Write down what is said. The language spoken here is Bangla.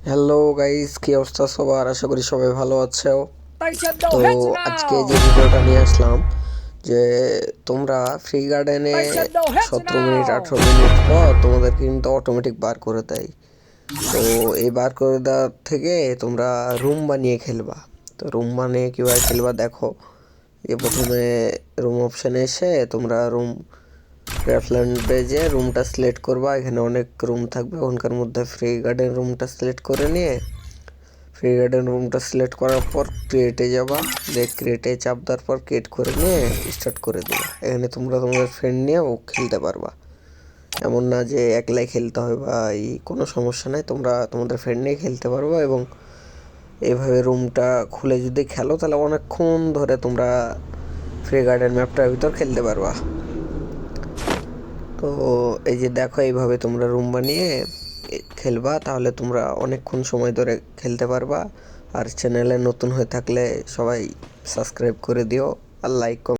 হ্যালো গাইস, কি অবস্থা সবার? আশা করি সবাই ভালো আছো। তো আজকে যে Now! ভিডিওটা নিয়ে আসলাম যে তোমরা ফ্রি গার্ডেনে 17 মিনিট 18 মিনিট পর তোমাদের কিন্তু অটোমেটিক বার করে দেয়। তো এই বার করে দেওয়ার থেকে তোমরা রুম বানিয়ে খেলবা। তো রুম বানিয়ে কীভাবে খেলবা দেখো। প্রথমে রুম অপশানে এসে তোমরা রুম ক্রাফল্যান্ডে যে রুমটা সিলেক্ট করবা। এখানে অনেক রুম থাকবে, ওখানকার মধ্যে ফ্রি গার্ডেন রুমটা সিলেক্ট করে নিয়ে ফ্রি গার্ডেন রুমটা সিলেক্ট করার পর ক্রিয়েটে যাবা। ক্রিয়েটে চাপ দেওয়ার পর ক্রিয়েট করে নিয়ে স্টার্ট করে দেবা। এখানে তোমরা তোমাদের ফ্রেন্ড নিয়েও খেলতে পারবা। এমন না যে একলাই খেলতে হবে বা কোনো সমস্যা নাই, তোমরা তোমাদের ফ্রেন্ড নিয়ে খেলতে পারবা। এবং এইভাবে রুমটা খুলে যদি খেলো তাহলে অনেকক্ষণ ধরে তোমরা ফ্রি গার্ডেন ম্যাপটার ভিতর খেলতে পারবা। তো এই যে দেখো, এইভাবে তোমরা রুম বানিয়ে খেলবা, তাহলে তোমরা অনেকক্ষণ সময় ধরে খেলতে পারবা। আর চ্যানেলে নতুন হয়ে থাকলে সবাই সাবস্ক্রাইব করে দিও আর লাইক